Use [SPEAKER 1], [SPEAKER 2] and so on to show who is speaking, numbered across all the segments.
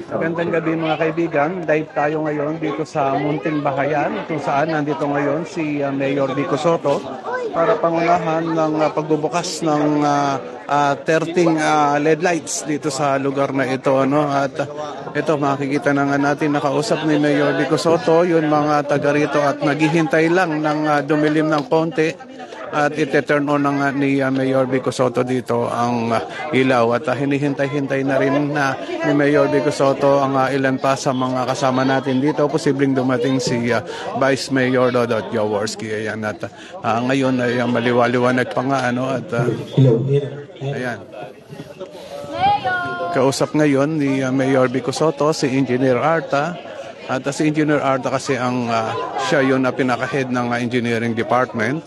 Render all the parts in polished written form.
[SPEAKER 1] Magandang gabi mga kaibigan. Live tayo ngayon dito sa Munting Bahayan kung saan nandito ngayon si Mayor Vico Sotto para pangunahan ng pagbubukas ng 13 LED lights dito sa lugar na ito. Ano? At ito makikita na nga natin nakausap ni Mayor Vico Sotto yung mga taga rito at naghihintay lang ng dumilim ng konti. At ite-turn on ng ni Mayor Vico Sotto dito ang ilaw at hinihintay-hintay na rin na ni Mayor Vico Sotto ang ilan pa sa mga kasama natin dito. Posibleng dumating si Vice Mayor Dodot Jaworski. Ayan, at ngayon ay maliwaliwanag pa nga at ayan. Kausap ngayon ni Mayor Vico Sotto si Engineer Arta. At si Engineer Arta kasi siya yun na pinaka-head ng engineering department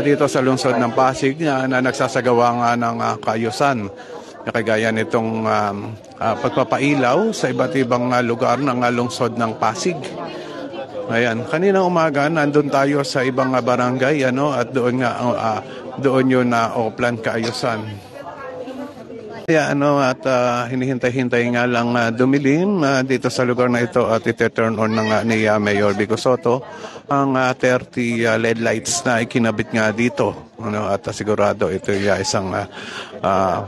[SPEAKER 1] dito sa lungsod ng Pasig na nagsasagawa nga ng kaayusan. Kagaya nitong pagpapailaw sa iba't ibang lugar ng lungsod ng Pasig. Ayan, kaninang umaga nandun tayo sa ibang barangay at doon yun na plan kaayusan. Kaya hinihintay-hintay nga lang dumilim dito sa lugar na ito at ite-turn on ni Mayor Vico Sotto ang 30 LED lights na ikinabit nga dito. At sigurado ito isang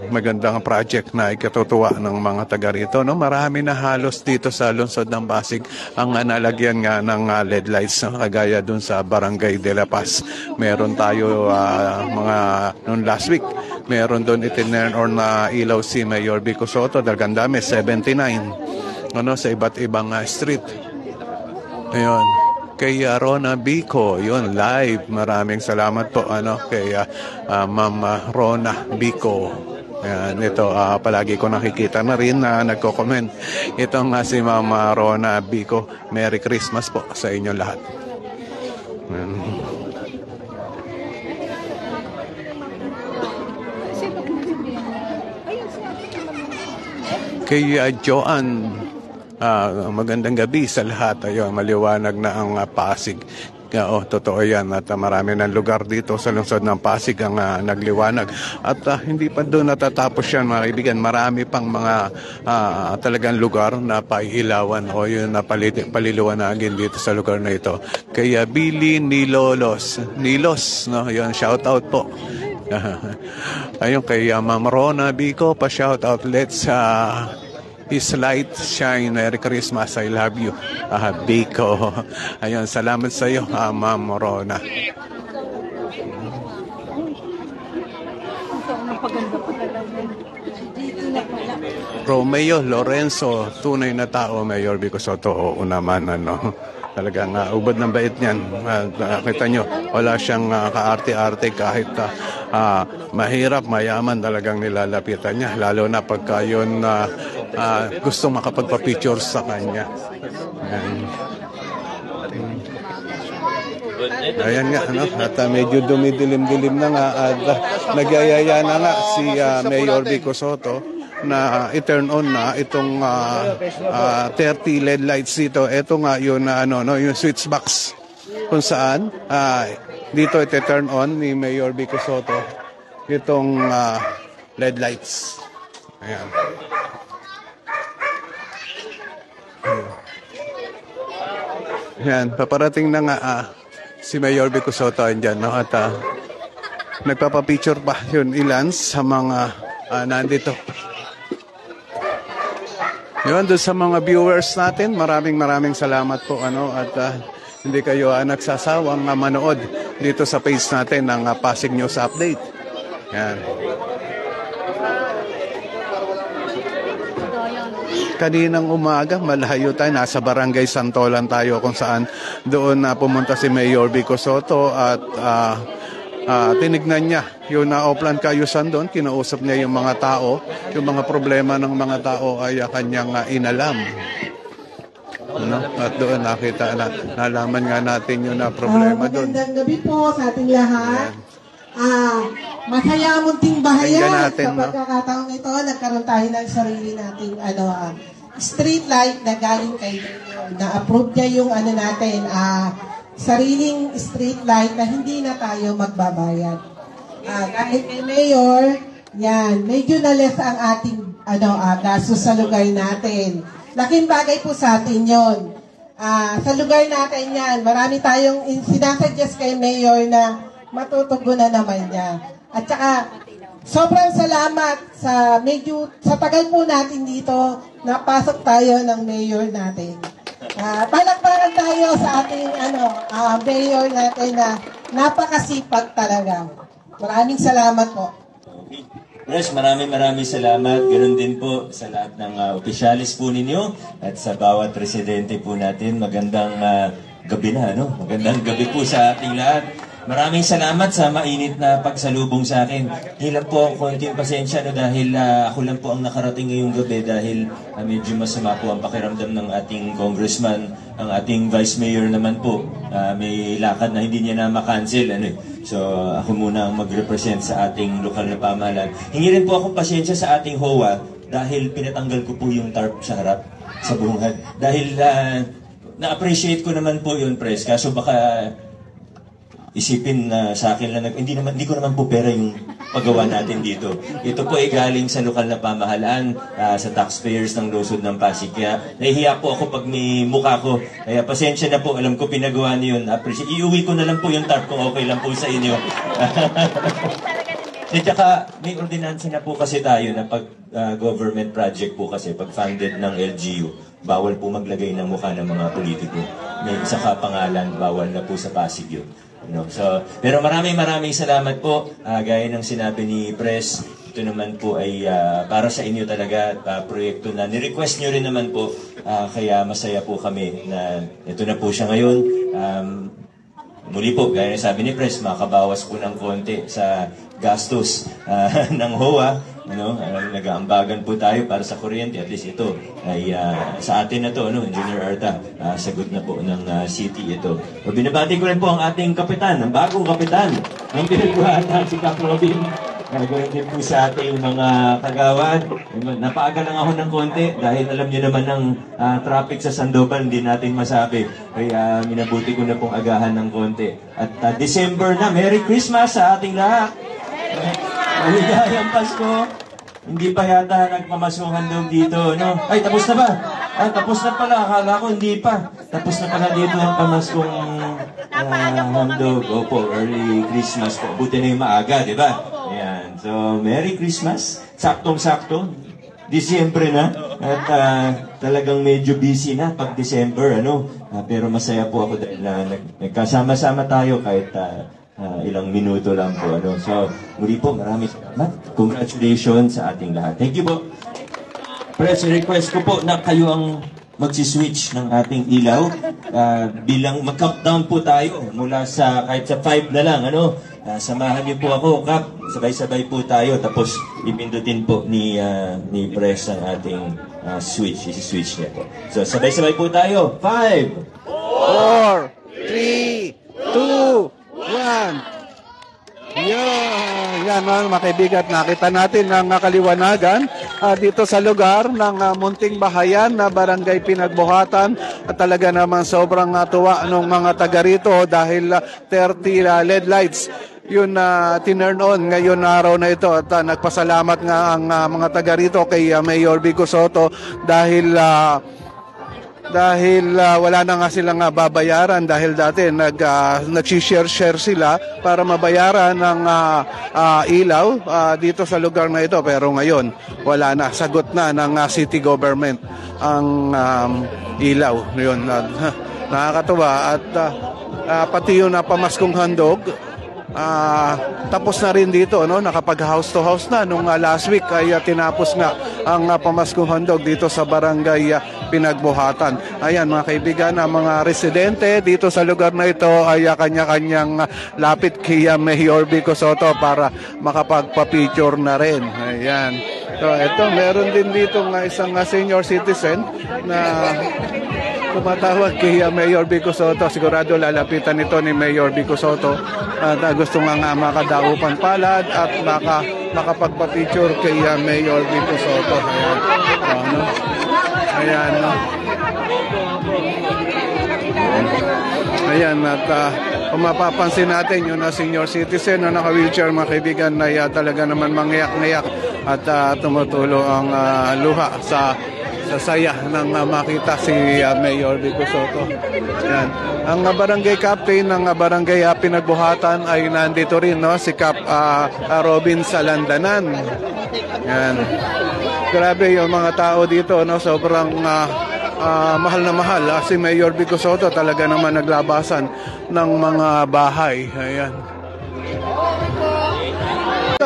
[SPEAKER 1] magandang project na ikatutuwa ng mga taga rito. Marami na halos dito sa lungsod ng Pasig ang nalagyan nga ng LED lights. Kagaya dun sa Barangay de la Paz. Meron tayo noon last week. Meron doon itinurn on na ilaw si Mayor Vico Sotto, Dargandame, 79. Sa iba't ibang street. Ayun. Kay Rona Vico, yun, live. Maraming salamat po kay Ma'am Rona Vico. Ayan, ito, palagi ko nakikita na rin na nagko-comment. Ito nga si Ma'am Rona Vico. Merry Christmas po sa inyo lahat. Ayan. Kay Joanne, magandang gabi sa lahat. Ayun, maliwanag na ang Pasig. Totoo yan at marami ng lugar dito sa lungsod ng Pasig ang nagliwanag. At hindi pa doon natatapos yan mga kaibigan. Marami pang mga talagang lugar na pailawan o yun na paliliwanagin dito sa lugar na ito. Kay Billy Nilos, yun, shout out po. Ayun kay Ma'am Rona Vico, pa-shout out, let's His light shine, Merry Christmas, I love you, Vico. Ayun, salamat sa iyo, Ma'am Rona. Romeo Lorenzo, tunay na tao, Mayor Vico Sotto. Oo naman, talagang ubod ng bait niyan. Kita nyo, wala siyang kaarte-arte kahit mahirap, mayaman talagang nilalapitan niya. Lalo na pagka yun gusto makapagpa-picture sa kanya. Ayan nga, at medyo dumidilim-dilim na nga at nagyayaya na nga si Mayor Vico Sotto na i-turn on na itong 30 LED lights dito. Ito nga yun yung switch box kung saan dito i-turn on ni Mayor Vico Sotto itong LED lights. Ayan. Ayan, paparating na nga si Mayor Vico Sotto andyan, at nagpapapicture pa yun ilan sa mga nandito. Yun, doon sa mga viewers natin, maraming salamat po at hindi kayo nagsasawang manood dito sa page natin ng Pasig News Update. Yan. Kaninang umaga, malayo tayo, nasa Barangay Santolan tayo kung saan doon pumunta si Mayor Vico Sotto at tinignan niya yung na-oplan kaayusan doon, kinausap niya yung mga tao, yung mga problema ng mga tao ay kanyang inalam. At doon nakita nalaman nga natin yung problema doon.
[SPEAKER 2] Magandang gabi po sa ating lahat. Masaya Munting Bahayan. Sa pagkakataong ito, nagkaroon tayo ng sarili nating street light na galing kay Mayor. Na-approve niya yung natin, sariling street light na hindi na tayo magbabayad. Kahit kay Mayor, yan, medyo na less ang ating gastos sa lugar natin. Laking bagay po sa atin yon. Sa lugar natin yan, marami tayong sinasuggest kay Mayor na matutugunan naman niya. At saka, sobrang salamat sa tagal po natin dito, napasok tayo ng Mayor natin. Palakpakan tayo sa ating Mayor natin na napakasipag talaga. Maraming salamat po.
[SPEAKER 3] Pres, maraming salamat. Ganun din po sa lahat ng opisyalis po ninyo at sa bawat residente po natin. Magandang gabi na, no? Magandang gabi po sa ating lahat. Maraming salamat sa mainit na pagsalubong sa akin. Hilang po ako konting pasensya no, dahil ako lang po ang nakarating ngayong gabi dahil medyo masama po ang pakiramdam ng ating congressman. Ang ating vice mayor naman po, may lakad na hindi niya na makancel. So ako muna ang mag-represent sa ating lokal na pamahalaan. Hingi rin po akong pasensya sa ating HOA dahil pinatanggal ko po yung tarp sa harap sa bungad. Dahil na-appreciate ko naman po yun, Pres. Kaso baka isipin na sa akin lang, hindi ko naman po pera yung paggawa natin dito. Ito po ay galing sa lokal na pamahalaan, sa taxpayers ng lungsod ng Pasig. Kaya nahihiya po ako pag may mukha ko. Kaya pasensya na po, alam ko pinagawa niyo yun. Iuwi ko na lang po yung tarp kung okay lang po sa inyo. At saka may ordinansa na po kasi tayo na pag government project po kasi, pag funded ng LGU, bawal po maglagay ng mukha ng mga politiko. May isa ka pangalan, bawal na po sa Pasig yun. So, pero maraming salamat po. Gaya ng sinabi ni Pres, ito naman po ay para sa inyo talaga, proyekto na ni-request nyo rin naman po. Kaya masaya po kami na ito na po siya ngayon. Muli po, gaya ng sabi ni Pres, makabawas po ng konti sa gastos ng HOA. Nag-aambagan po tayo para sa kuryente. At least ito ay sa atin na to, Engineer Arta, sagot na po ng city ito. O binabati ko rin po ang ating kapitan, ang bagong kapitan ng pinagbuhatan, si Cap Robin. Gagawin din po sa ating mga kagawad. Napaaga lang ako ng konti dahil alam niyo naman ng traffic sa Sandoval, hindi natin masabi. Kaya minabuti ko na pong agahan ng konti. At December na, Merry Christmas sa ating lahat! Maligayang Pasko. Hindi pa yata nagpamasukan daw dito, no? Ay, tapos na ba? Tapos na pala. Akala ko hindi pa. Tapos na pala dito ang pamaskong handog. Opo, early Christmas po. Buti na yung maaga, di ba? Ayan. So, Merry Christmas. Saktong-sakto. Disyembre na. At talagang medyo busy na pag December, pero masaya po ako dahil nagkasama-sama tayo kahit ilang minuto lang po. So, muli po, maraming salamat. Congratulations sa ating lahat. Thank you po. Press request ko po na kayo ang magsiswitch ng ating ilaw. Bilang mag-countdown po tayo mula sa kahit sa 5 na lang. Samahan niyo po ako, Kap. Sabay-sabay po tayo. Tapos ipindutin po ni Press ang ating switch. Isi-switch niya po. So, sabay-sabay po tayo. 5,
[SPEAKER 1] 4, 3, 2, 1. Yan mga kaibigan, nakita natin ang kaliwanagan dito sa lugar ng munting bahayan na barangay Pinagbuhatan. At talaga naman sobrang tuwa ng mga taga rito dahil 30 LED lights yun tinurn on ngayon na araw na ito. At nagpasalamat nga ang mga taga rito kay Mayor Vico Sotto dahil wala na nga silang babayaran dahil dati nag-share sila para mabayaran ng ilaw dito sa lugar na ito, pero ngayon wala na, sagot na ng city government ang ilaw. Yun, nakakatuwa. At pati yung pamaskong handog tapos na rin dito, nakapag house to house na nung last week ay tinapos nga ang pamaskong handog dito sa barangay Pinagbuhatan. Ayan mga kaibigan, mga residente dito sa lugar na ito ay kanya-kanyang lapit kay Mayor Vico Sotto para makapagpa-picture na rin. Ayan. So ito, meron din dito isang senior citizen na tumatawag kay Mayor Vico Sotto. Sigurado lalapitan ito ni Mayor Vico Sotto at gusto nga makadaupan palad at makapagpa-picture kay Mayor Vico Sotto. Ayan. Ayan. At kung mapapansin natin, yung senior citizen na naka-wheelchair, mga kaibigan, na talaga naman mangyak-ngyak at tumutulo ang luha sa saya nang makita si Mayor Vico Sotto. Yan. Ang barangay captain ng barangay Pinagbuhatan ay nandito rin, no? Si Cap Robin Salandanan. Yan. Grabe yung mga tao dito, no? Sobrang mahal na mahal. Si Mayor Vico Sotto talaga naman naglabasan ng mga bahay. Ayan.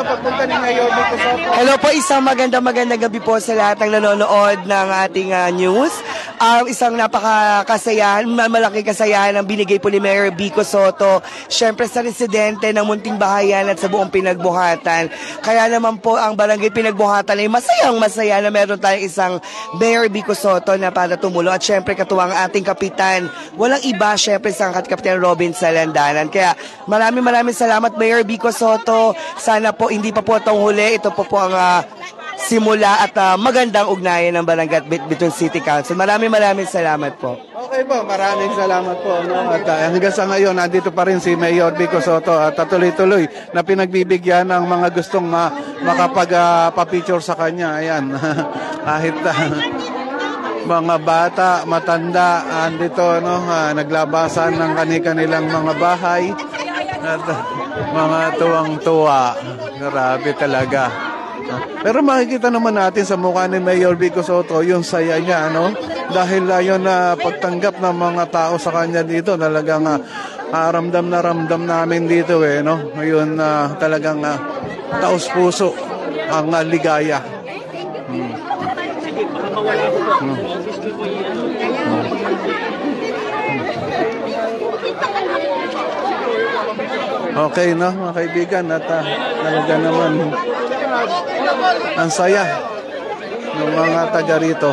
[SPEAKER 1] Pagpunta ni Mayor Vico Sotto.
[SPEAKER 4] Hello po, isang magandang gabi po sa lahat ng nanonood ng ating news. Isang napakakasayahan, malaking kasayahan ang binigay po ni Mayor Vico Sotto, syempre sa residente ng Munting Bahayan at sa buong Pinagbuhatan. Kaya naman po ang Barangay Pinagbuhatan ay masayang-masaya na meron tayong isang Mayor Vico Sotto na para tumulo. At syempre katuwang ating kapitan, walang iba syempre sa Kapitan Robin Salandanan. Kaya maraming salamat Mayor Vico Sotto. Sana po hindi pa po itong huli. Ito po ang simula at magandang ugnayan ng Barangay Bituin City Council. Maraming salamat po.
[SPEAKER 1] Okay po, maraming salamat po. No? At hanggang sa ngayon, nandito pa rin si Mayor Vico Sotto at tuloy-tuloy na pinagbibigyan ng mga gustong makapag-picture sa kanya. Ayan, kahit mga bata, matanda, andito, no? Naglabasan ng kanilang mga bahay at mga tuwang-tuwa. Grabe talaga. Pero makikita naman natin sa mukha ni Mayor Vico Sotto yung saya niya, no? Dahil yun na pagtanggap ng mga tao sa kanya dito, talagang ramdam na ramdam namin dito, no? Ngayon talagang taos puso ang ligaya. Okay, no, mga kaibigan, at talaga naman ang saya ng mga taga rito.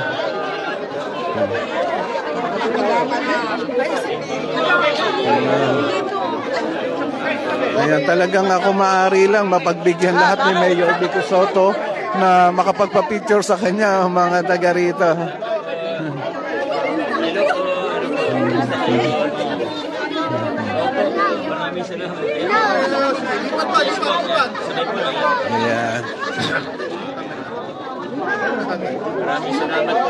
[SPEAKER 1] Ayan, talagang ako maaari lang mapagbigyan lahat ni Mayor Vico Sotto na makapagpa-picture sa kanya mga taga rito. Ayan.
[SPEAKER 3] Maraming salamat po.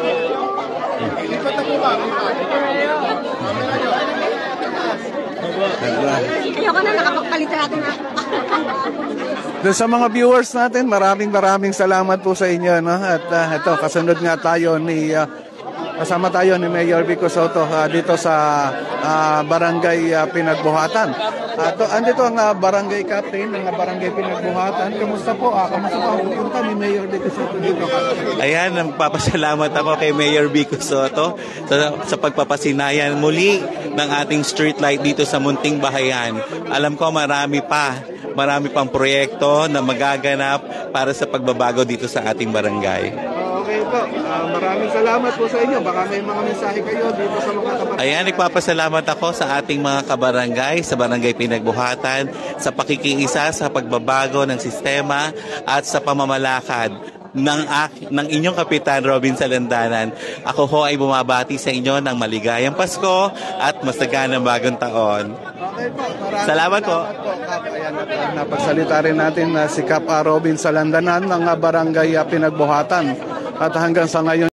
[SPEAKER 5] Ayoko na nakapagpalit natin na.
[SPEAKER 1] Sa mga viewers natin, maraming salamat po sa inyo, no? At ito, kasunod nga tayo kasama tayo ni Mayor Vico Sotto dito sa Barangay Pinagbuhatan. Andito ang barangay captain ng Barangay Pinagbuhatan. Kamusta po? Kamusta po ang pupunta ni Mayor Vico Sotto dito?
[SPEAKER 6] Ayan, nagpapasalamat ako kay Mayor Vico Sotto sa pagpapasinayan muli ng ating street light dito sa Munting Bahayan. Alam ko marami pang proyekto na magaganap para sa pagbabago dito sa ating barangay.
[SPEAKER 1] Okay po. Maraming salamat po sa inyo. Baka may mga mensahe kayo dito sa mga kabarangay.
[SPEAKER 6] Ayan, nagpapasalamat ako sa ating mga kabarangay, sa Barangay Pinagbuhatan, sa pakikiisa sa pagbabago ng sistema at sa pamamalakad ng inyong Kapitan Robin Salandanan. Ako ho ay bumabati sa inyo ng maligayang Pasko at masaganang bagong taon.
[SPEAKER 1] Okay po.
[SPEAKER 6] Salamat po.
[SPEAKER 1] Ayan, napagsalita rin natin si Cap Robin Salandanan ng Barangay Pinagbuhatan. At hanggang sa ngayon,